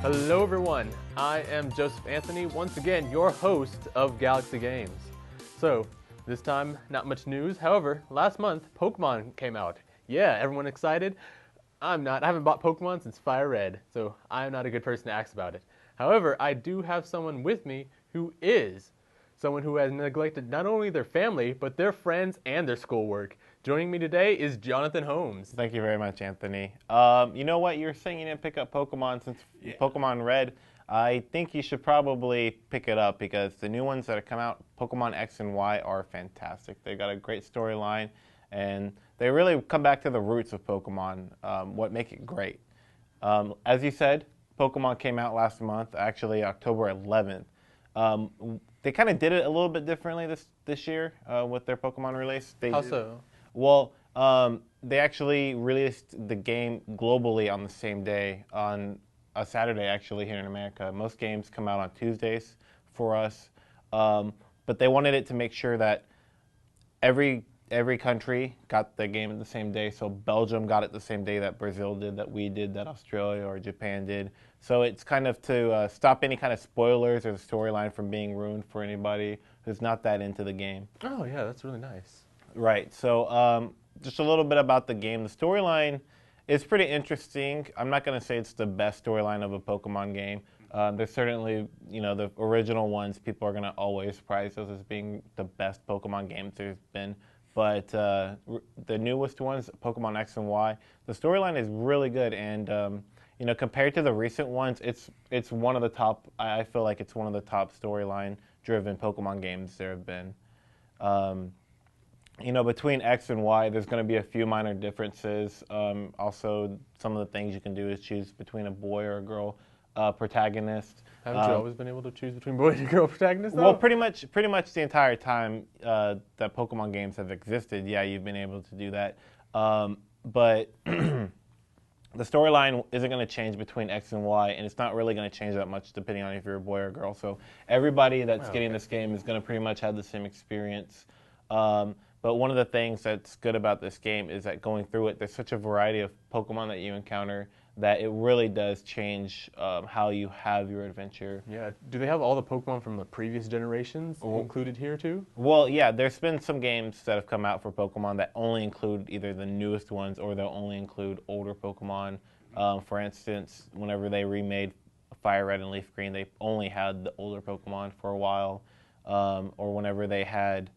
Hello everyone, I am Joseph Anthony, once again your host of Galaxy Games. So, this time not much news, however, last month Pokemon came out. Yeah, everyone excited? I'm not, I haven't bought Pokemon since Fire Red, so I'm not a good person to ask about it. However, I do have someone with me who is. Someone who has neglected not only their family, but their friends and their schoolwork. Joining me today is Jonathan Holmes. Thank you very much, Anthony. You know what? You're saying you didn't pick up Pokemon since Pokemon Red. I think you should probably pick it up because the new ones that have come out, Pokemon X and Y, are fantastic. They got a great storyline, and they really come back to the roots of Pokemon, what make it great. As you said, Pokemon came out last month, actually October 11th. They kind of did it a little bit differently this year with their Pokemon release. How so? Well, they actually released the game globally on the same day, on a Saturday actually here in America. Most games come out on Tuesdays for us, but they wanted it to make sure that every country got the game at the same day. So Belgium got it the same day that Brazil did, that we did, that Australia or Japan did. So it's kind of to stop any kind of spoilers or the storyline from being ruined for anybody who's not that into the game. Oh yeah, that's really nice. Right. So just a little bit about the game. The storyline is pretty interesting. I'm not going to say it's the best storyline of a Pokemon game. There's certainly, the original ones, people are going to always prize those as being the best Pokemon games there's been. But the newest ones, Pokemon X and Y, the storyline is really good. And, compared to the recent ones, it's one of the top, I feel like it's one of the top storyline-driven Pokemon games there have been. Between X and Y, there's going to be a few minor differences. Also, some of the things you can do is choose between a boy or a girl protagonist. Haven't you always been able to choose between boy and girl protagonists? Well, pretty much the entire time that Pokemon games have existed, yeah, you've been able to do that. But the storyline isn't going to change between X and Y, and it's not really going to change that much depending on if you're a boy or a girl. So everybody that's getting this game is going to pretty much have the same experience. But one of the things that's good about this game is that going through it, there's such a variety of Pokemon that you encounter that it really does change how you have your adventure. Yeah. Do they have all the Pokemon from the previous generations included here too? Well, yeah, there's been some games that have come out for Pokemon that only include either the newest ones or they'll only include older Pokemon. For instance, whenever they remade Fire Red and Leaf Green, they only had the older Pokemon for a while. Or whenever they had...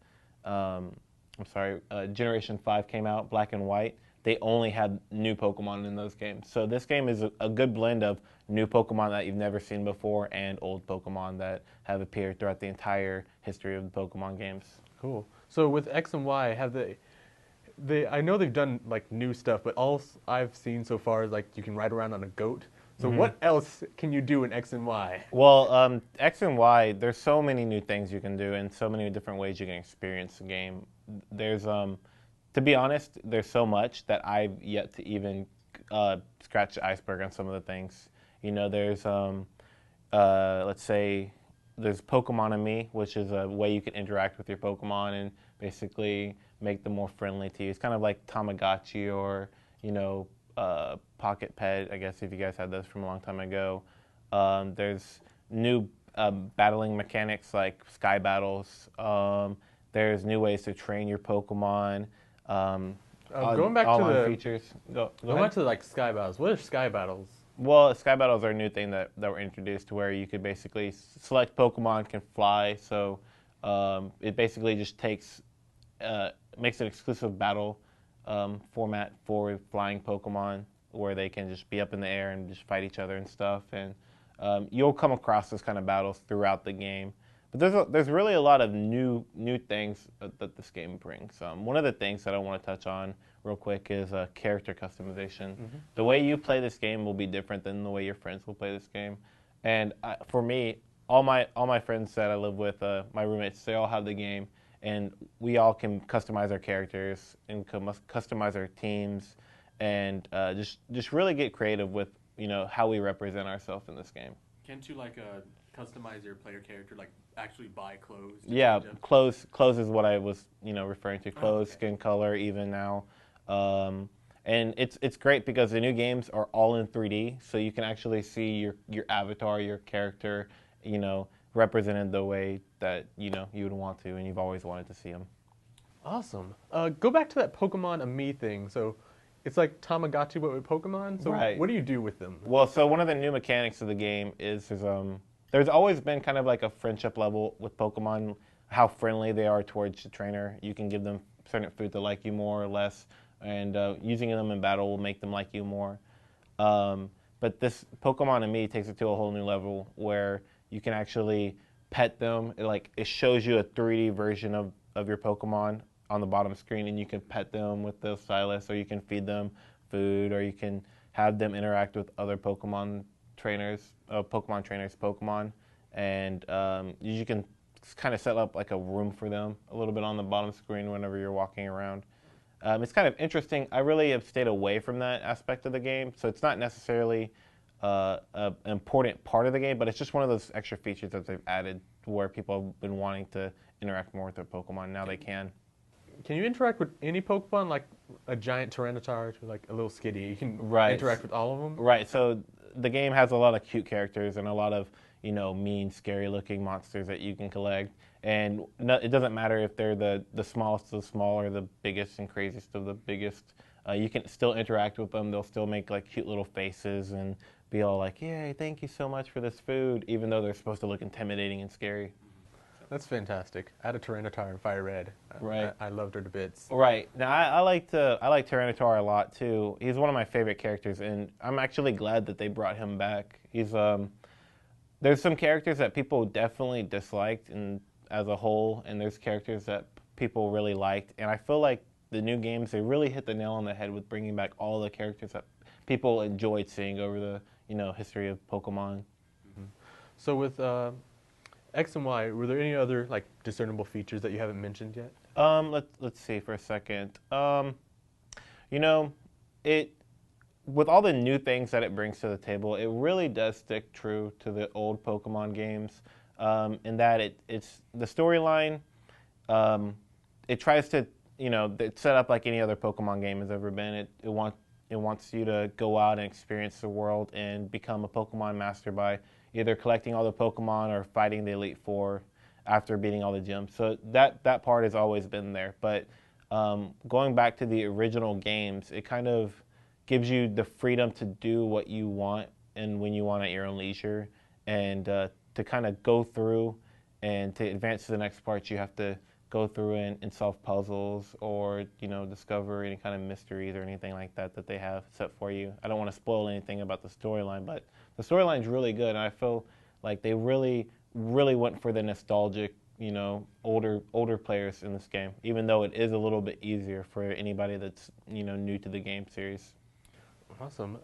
Generation 5 came out, Black and White, they only had new Pokemon in those games. So this game is a good blend of new Pokemon that you've never seen before and old Pokemon that have appeared throughout the entire history of the Pokemon games. Cool. So with X and Y, have they I know they've done like new stuff, but all I've seen so far is like you can ride around on a goat. So what else can you do in X and Y? Well, X and Y, there's so many new things you can do and so many different ways you can experience the game. There's, to be honest, there's so much that I've yet to even scratch the iceberg on some of the things. There's, let's say, there's Pokemon-ame, which is a way you can interact with your Pokemon and basically make them more friendly to you. It's kind of like Tamagotchi or, Pocket Pet, I guess, if you guys had those from a long time ago. There's new battling mechanics like Sky Battles. There's new ways to train your Pokemon. Going back to the features. Going back to like Sky Battles. What are Sky Battles? Well, Sky Battles are a new thing that were introduced to where you could basically select Pokemon can fly. So it basically just makes an exclusive battle format for flying Pokemon where they can just be up in the air and just fight each other and stuff. And you'll come across those kind of battles throughout the game. But there's really a lot of new things that this game brings. One of the things that I want to touch on real quick is character customization. Mm-hmm. The way you play this game will be different than the way your friends will play this game. And for me, all my friends that I live with, my roommates, they all have the game, and we all can customize our characters and customize our teams, and just really get creative with how we represent ourselves in this game. Can't you customize your player character, like actually buy clothes? Yeah, clothes is what I was, referring to. Clothes, okay. skin color, even now. And it's great because the new games are all in 3D, so you can actually see your avatar, your character, represented the way that, you would want to, and you've always wanted to see them. Awesome. Go back to that Pokemon Me thing. So it's like Tamagotchi, but with Pokemon. So Right. what do you do with them? Well, so one of the new mechanics of the game is there's always been kind of like a friendship level with Pokemon, how friendly they are towards the trainer. You can give them certain food to like you more or less, and using them in battle will make them like you more. But this Pokemon and Me takes it to a whole new level where you can actually pet them. It shows you a 3D version of your Pokemon on the bottom screen, and you can pet them with the stylus, or you can feed them food, or you can have them interact with other Pokemon trainers, Pokemon, and you can kind of set up like a room for them a little bit on the bottom screen whenever you're walking around. It's kind of interesting. I really have stayed away from that aspect of the game, so it's not necessarily an important part of the game, but it's just one of those extra features that they've added where people have been wanting to interact more with their Pokemon. Now they can. Can you interact with any Pokemon, like a giant Tyranitar to like a little Skitty? You can Right. interact with all of them? Right. So the game has a lot of cute characters and a lot of mean, scary-looking monsters that you can collect. And it doesn't matter if they're the smallest of the small or the biggest and craziest of the biggest. You can still interact with them. They'll still make like cute little faces and be all like, "Yay, thank you so much for this food," even though they're supposed to look intimidating and scary. That's fantastic. I had a Tyranitar in Fire Red. Right. I loved her to bits. Right. Now I like Tyranitar a lot too. He's one of my favorite characters, and I'm actually glad that they brought him back. He's there's some characters that people definitely disliked and as a whole, and there's characters that people really liked, and I feel like the new games, they really hit the nail on the head with bringing back all the characters that people enjoyed seeing over the history of Pokemon. Mm-hmm. So with X and Y, were there any other like discernible features that you haven't mentioned yet? Let's see for a second. It with all the new things that it brings to the table, it really does stick true to the old Pokemon games. In that it's the storyline. It tries to it's set up like any other Pokemon game has ever been. It wants you to go out and experience the world and become a Pokemon master by either collecting all the Pokemon or fighting the Elite Four after beating all the gyms. So that part has always been there. But going back to the original games, it kind of gives you the freedom to do what you want and when you want at your own leisure, and to kind of go through and to advance to the next part, you have to go through and solve puzzles or discover any kind of mysteries or anything like that they have set for you. I don't want to spoil anything about the storyline, but the storyline's really good, and I feel like they really went for the nostalgic, older players in this game, even though it is a little bit easier for anybody that's new to the game series. Awesome.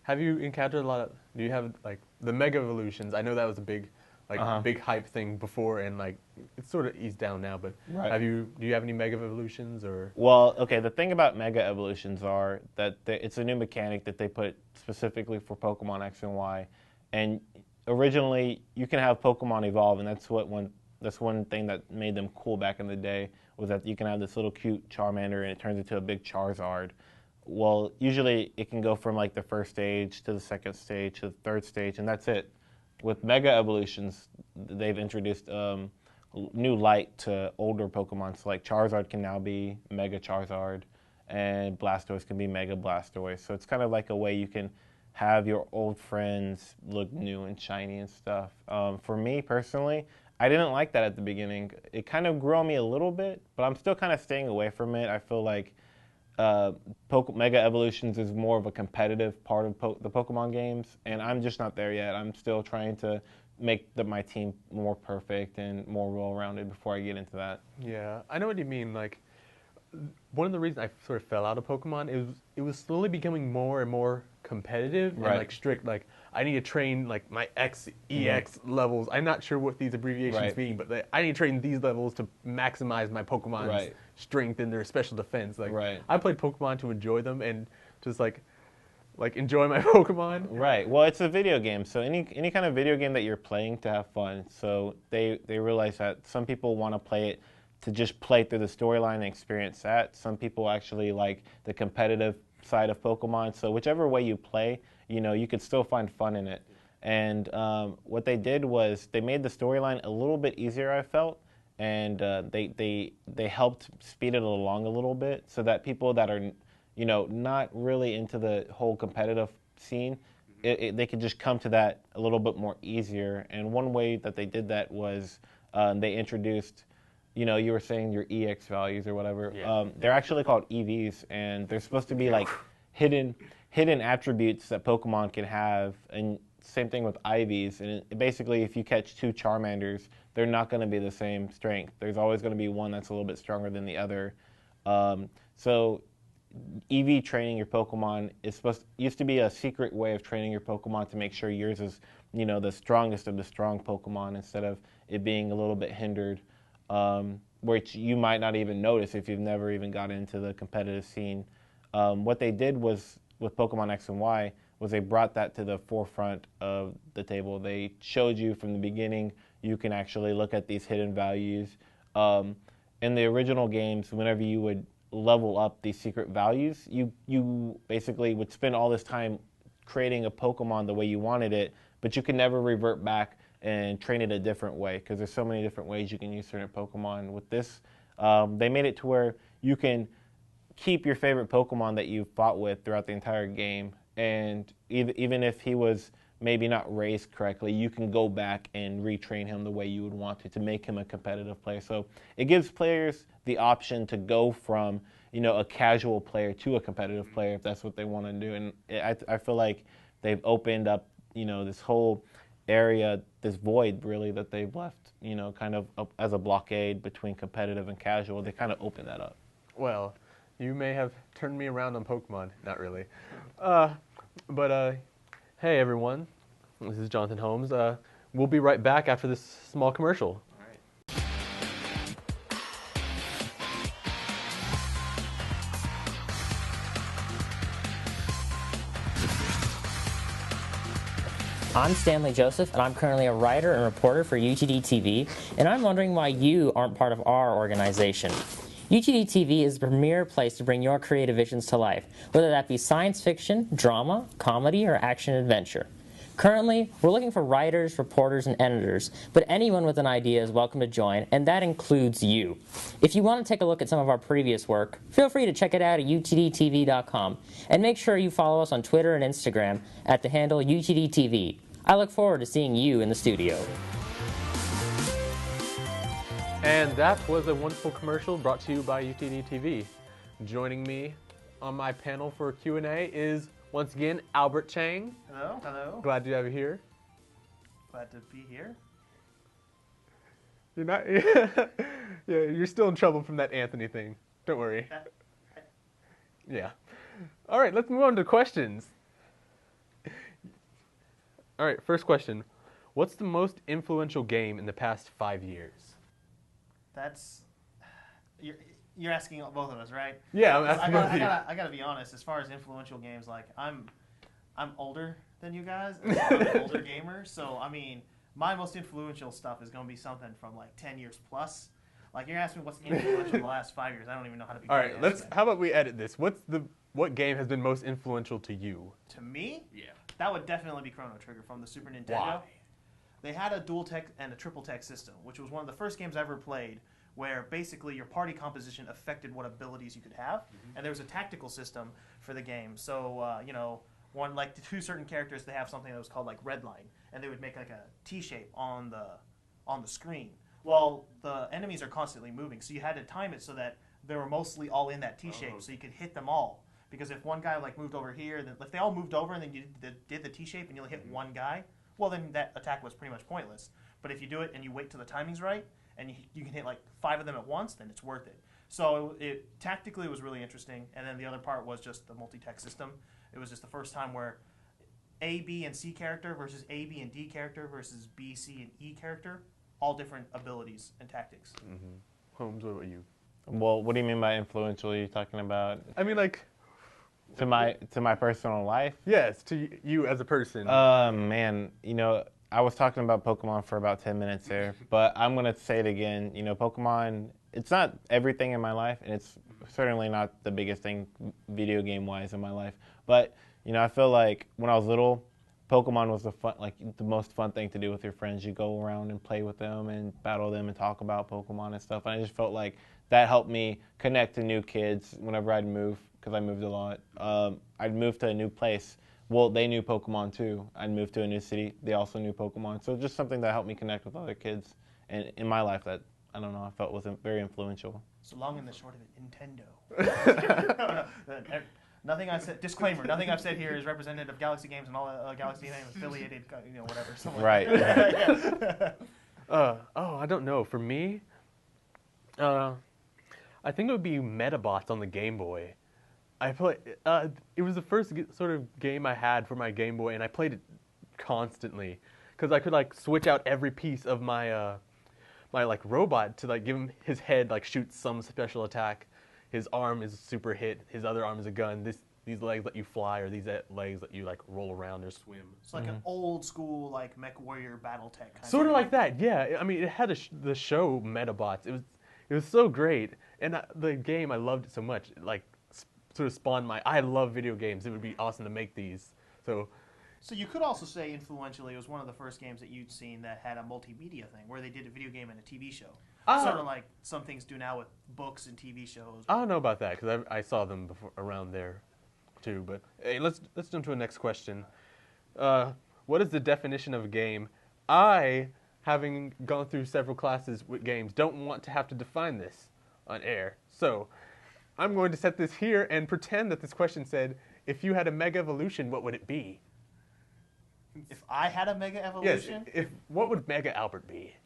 Have you encountered a lot of? Do you have like the Mega Evolutions? I know that was a big, big hype thing before, and like it's sort of eased down now. But Right. Do you have any Mega Evolutions or? Well, okay. The thing about Mega Evolutions are that it's a new mechanic that they put specifically for Pokemon X and Y, and originally you can have Pokemon evolve, and that's one thing that made them cool back in the day, was that you can have this little cute Charmander and it turns into a big Charizard. Well, usually it can go from like the first stage to the second stage to the third stage, and that's it. With Mega Evolutions, they've introduced new light to older Pokemon. So like Charizard can now be Mega Charizard, and Blastoise can be Mega Blastoise. So it's kind of like a way you can have your old friends look new and shiny and stuff. For me personally, I didn't like that at the beginning. It kind of grew on me a little bit, but I'm still kind of staying away from it. I feel like Mega Evolutions is more of a competitive part of the Pokemon games, and I'm just not there yet. I'm still trying to make my team more perfect and more well-rounded before I get into that. Yeah, I know what you mean. Like, one of the reasons I sort of fell out of Pokemon is it was slowly becoming more and more competitive and like strict. Like, I need to train like my EX levels. I'm not sure what these abbreviations mean, but I need to train these levels to maximize my Pokemon's strength and their special defense. Like, I played Pokemon to enjoy them, and just like like enjoy my Pokemon. Right. Well, it's a video game, so any kind of video game that you're playing to have fun. So they realize that some people want to play it to just play through the storyline and experience that. Some people actually like the competitive side of Pokemon. So whichever way you play, you could still find fun in it. And what they did was they made the storyline a little bit easier, I felt, and they helped speed it along a little bit so that people that are not really into the whole competitive scene, they could just come to that a little bit more easier. And one way that they did that was they introduced, you were saying your EX values or whatever. Yeah. They're actually called EVs, and they're supposed to be like hidden attributes that Pokemon can have, and same thing with IVs. And basically, if you catch two Charmanders, they're not going to be the same strength. There's always going to be one that's a little bit stronger than the other. So EV training your Pokemon used to be a secret way of training your Pokemon to make sure yours is, the strongest of the strong Pokemon instead of it being a little bit hindered, which you might not even notice if you've never even got into the competitive scene. What they did was with Pokemon X and Y was they brought that to the forefront of the table. They showed you from the beginning you can actually look at these hidden values. In the original games, whenever you would level up these secret values, you basically would spend all this time creating a Pokemon the way you wanted it, but you can never revert back and train it a different way because there's so many different ways you can use certain Pokemon. With this, they made it to where you can keep your favorite Pokemon that you fought with throughout the entire game, and even if he was maybe not raised correctly, you can go back and retrain him the way you would want to make him a competitive player. So it gives players the option to go from a casual player to a competitive player if that's what they want to do. And I feel like they've opened up this whole area, this void really that they've left kind of as a blockade between competitive and casual. They kind of opened that up. Well, you may have turned me around on Pokemon. Not really. But hey everyone, this is Jonathan Holmes. We'll be right back after this small commercial. All right. I'm Stanley Joseph, and I'm currently a writer and reporter for UTD TV, and I'm wondering why you aren't part of our organization. UTD TV is the premier place to bring your creative visions to life, whether that be science fiction, drama, comedy, or action-adventure. Currently, we're looking for writers, reporters, and editors, but anyone with an idea is welcome to join, and that includes you. If you want to take a look at some of our previous work, feel free to check it out at utdtv.com, and make sure you follow us on Twitter and Instagram at the handle UTDTV. I look forward to seeing you in the studio. And that was a wonderful commercial brought to you by UTD TV. Joining me on my panel for Q&A is, once again, Albert Chang. Hello, hello. Glad to have you here. Glad to be here. You're not... yeah, you're still in trouble from that Anthony thing. Don't worry. Yeah. All right, let's move on to questions. All right, first question. What's the most influential game in the past 5 years? That's you're asking both of us, right? Yeah, I'm asking both of you. I gotta be honest. As far as influential games, like I'm older than you guys. I'm an older gamer, so I mean, my most influential stuff is gonna be something from like 10 years plus. Like you're asking me what's influential in the last 5 years. I don't even know how to begin. All right, how about we edit this? What game has been most influential to you? To me? Yeah. That would definitely be Chrono Trigger from the Super Nintendo. Why? They had a dual tech and a triple tech system, which was one of the first games I ever played, where basically your party composition affected what abilities you could have, and there was a tactical system for the game. So one like the two certain characters, they have something that was called like red line, and they would make like a T shape on the screen. Well, the enemies are constantly moving, so you had to time it so that they were mostly all in that T shape, so you could hit them all. Because if one guy like moved over here, then if they all moved over and then you did the T shape and you only hit one guy, well then that attack was pretty much pointless. But if you do it and you wait till the timing's right, and you can hit like 5 of them at once, then it's worth it. So tactically it was really interesting, and then the other part was just the multi-tech system. It was just the first time where A, B, and C character versus A, B, and D character versus B, C, and E character, all different abilities and tactics. Mm-hmm. Holmes, what about you? Well, what do you mean by influential? Are you talking about? I mean, like, To my personal life? Yes, to you as a person. Man, I was talking about Pokemon for about 10 minutes there, but I'm going to say it again. Pokemon, it's not everything in my life, and it's certainly not the biggest thing video game-wise in my life. But, I feel like when I was little, Pokemon was the most fun thing to do with your friends. You go around and play with them and battle them and talk about Pokemon and stuff. And I just felt like that helped me connect to new kids whenever I'd move, because I moved a lot. I'd move to a new place. Well, they knew Pokemon too. I'd move to a new city. They also knew Pokemon. So just something that helped me connect with other kids. And in my life that, I don't know, I felt was very influential. So long and the short of it, Nintendo. Nothing I said. Disclaimer: nothing I've said here is representative of Galaxy Games and all Galaxy Games affiliated, whatever. Right. I don't know. For me, I think it would be Metabots on the Game Boy. I play. It was the first sort of game I had for my Game Boy, and I played it constantly because I could switch out every piece of my my robot to give him his head shoots some special attack. His arm is super hit. His other arm is a gun. These legs let you fly, or these legs let you roll around or swim. It's like an old school Mech Warrior BattleTech kind sort of like that. Yeah, I mean it had the show Metabots. It was so great, and the game I loved it so much. Sort of spawned I love video games. It would be awesome to make these. So you could also say influentially it was one of the first games that you'd seen that had a multimedia thing where they did a video game and a TV show. Sort of like some things do now with books and TV shows. I don't know about that because I saw them before around there too. But hey, let's jump to the next question. What is the definition of a game? I, having gone through several classes with games, don't want to have to define this on air. So I'm going to set this here and pretend that this question said, if you had a Mega Evolution, what would it be? If I had a Mega Evolution? Yes, what would Mega Albert be?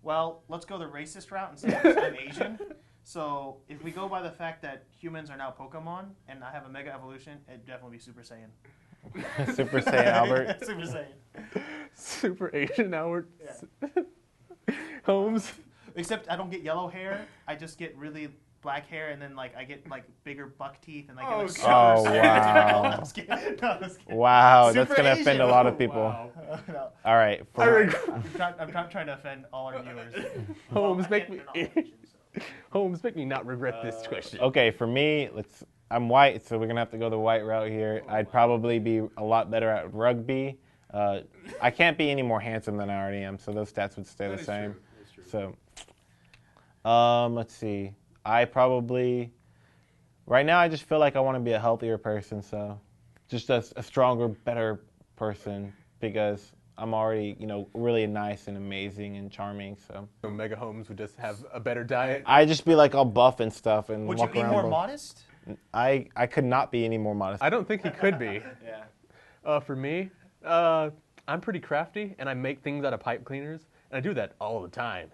Well, let's go the racist route and say I'm Asian. So if we go by the fact that humans are now Pokemon and I have a Mega Evolution, it'd definitely be Super Saiyan. Super Saiyan Albert? Super Saiyan. Super Asian Albert? Yeah. Holmes? Except I don't get yellow hair. I just get really black hair, and then I get bigger buck teeth, and I get wow! Wow, that's gonna offend a lot of people. Wow. No. All right, I'm not trying to offend all our viewers. Holmes, Holmes, make me not regret this question. Okay, for me, I'm white, so we're gonna have to go the white route here. I'd probably be a lot better at rugby. I can't be any more handsome than I already am, so those stats would stay the same. So, let's see. Right now I just feel like I want to be a healthier person, so just a stronger, better person, because I'm already, really nice and amazing and charming, so. So Mega Holmes would just have a better diet? I'd just be all buff and stuff and would walk you be around more modest? I could not be any more modest. I don't think he could be. Yeah. For me, I'm pretty crafty, and I make things out of pipe cleaners, and I do that all the time.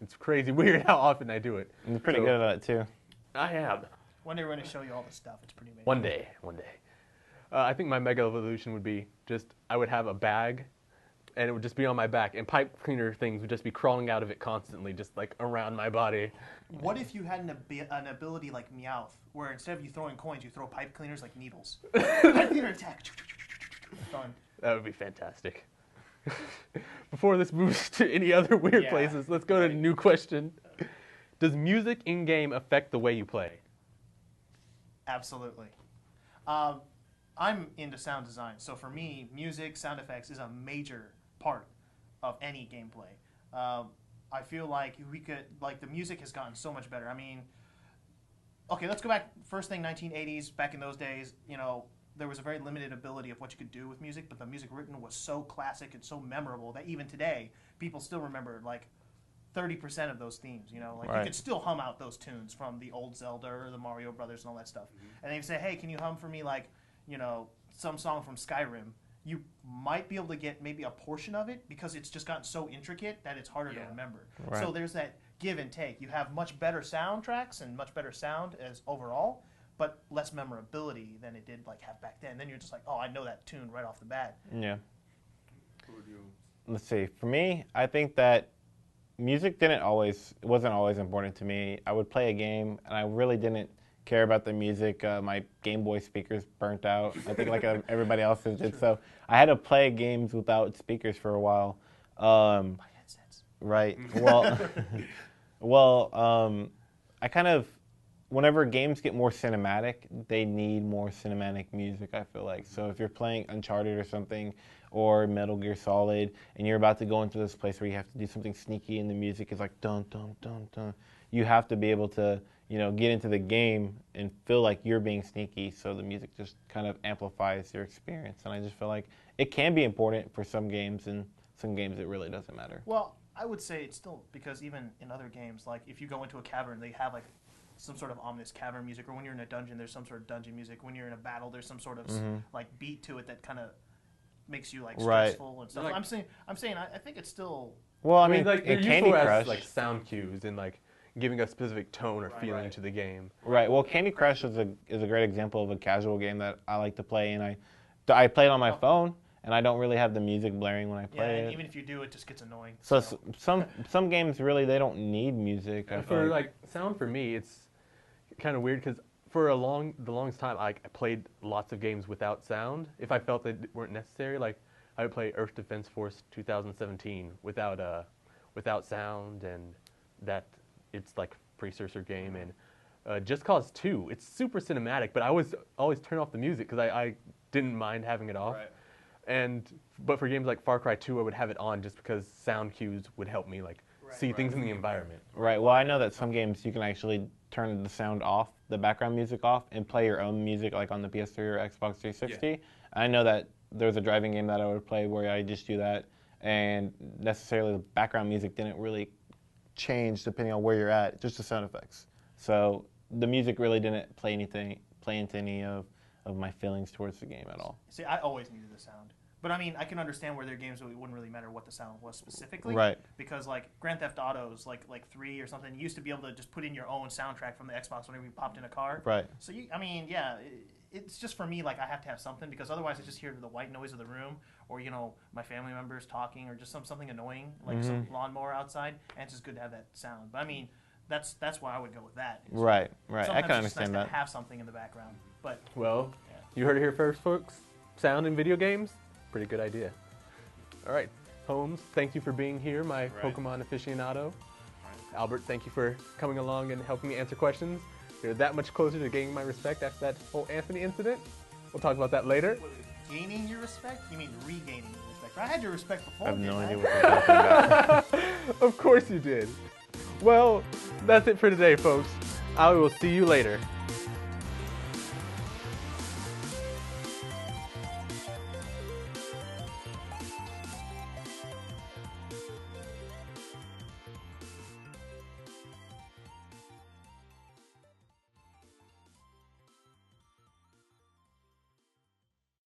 It's crazy weird how often I do it. You're pretty good at it, too. I am. One day we're going to show you all the stuff. It's pretty amazing. One day. I think my Mega Evolution would be I would have a bag, and it would just be on my back, and pipe cleaner things would just be crawling out of it constantly, just around my body. What if you had an ability like Meowth, where instead of you throwing coins, you throw pipe cleaners like needles? Pipe cleaner attack. Fun. That would be fantastic. Before this moves to any other weird places, let's go to a new question. Does music in-game affect the way you play? Absolutely. I'm into sound design, so for me, music, sound effects is a major part of any gameplay. I feel like the music has gotten so much better. I mean, okay, let's go back. First thing, 1980s, back in those days, there was a very limited ability of what you could do with music, but the music written was so classic and so memorable that even today, people still remember 30% of those themes. You could still hum out those tunes from the old Zelda or the Mario Brothers and all that stuff. Mm-hmm. And they say, hey, can you hum for me some song from Skyrim? You might be able to get maybe a portion of it because it's just gotten so intricate that it's harder to remember. Right. So there's that give and take. You have much better soundtracks and much better sound as overall, but less memorability than it did have back then. Then you're just oh, I know that tune right off the bat. Yeah. Let's see. For me, I think that music wasn't always important to me. I would play a game, and I really didn't care about the music. My Game Boy speakers burnt out. I think like everybody else's did. So I had to play games without speakers for a while. Headsets. Right. Well, well, I kind of, whenever games get more cinematic, they need more cinematic music, I feel like. So if you're playing Uncharted or something, or Metal Gear Solid, and you're about to go into this place where you have to do something sneaky and the music is like dun, dun, dun, dun, you have to be able to, get into the game and feel like you're being sneaky, so the music just kind of amplifies your experience. And I just feel like it can be important for some games, and some games it really doesn't matter. Well, I would say it's still, because even in other games, like if you go into a cavern, they have like some sort of ominous cavern music, or when you're in a dungeon, there's some sort of dungeon music. When you're in a battle, there's some sort of like beat to it that kind of makes you like stressful and stuff. Like, I'm saying, I think it's still. Well, I mean, like in Candy Crush, like sound cues and like giving a specific tone or feeling to the game. Right. Well, Candy Crush is a great example of a casual game that I like to play, and I play it on my phone, and I don't really have the music blaring when I play and it. even if you do, it just gets annoying. So some games really they don't need music. I For feel like sound for me, it's kind of weird because for the longest time, I played lots of games without sound. If I felt they weren't necessary, like I would play Earth Defense Force 2017 without sound, and that it's like precursor game, and Just Cause 2. It's super cinematic, but I always turn off the music because I didn't mind having it off. Right. But for games like Far Cry 2, I would have it on just because sound cues would help me see things in the environment. Right. Well, I know that some games you can actually turn the sound off, the background music off, and play your own music like on the PS3 or Xbox 360. Yeah. I know that there's a driving game that I would play where I just do that, and necessarily the background music didn't really change depending on where you're at, just the sound effects. So the music really didn't play into any of my feelings towards the game at all. See, I always needed the sound. But I mean, I can understand where there are games where it wouldn't really matter what the sound was specifically. Right. Because like Grand Theft Autos, like 3 or something, you used to be able to just put in your own soundtrack from the Xbox whenever you popped in a car. Right. So it's just for me, like I have to have something, because otherwise I just hear the white noise of the room, or my family members talking, or just something annoying, like some lawnmower outside, and it's just good to have that sound. But I mean, that's why I would go with that. Right. Sometimes I can understand it's just nice that. to have something in the background. But well, you heard it here first, folks. Sound in video games, pretty good idea. All right, Holmes, thank you for being here, my Pokemon aficionado. Albert, thank you for coming along and helping me answer questions. You're that much closer to gaining my respect after that whole Anthony incident. We'll talk about that later. Gaining your respect? You mean regaining your respect? I had your respect before. I have no idea what you're talking about. Of course you did. Well, that's it for today, folks. I will see you later.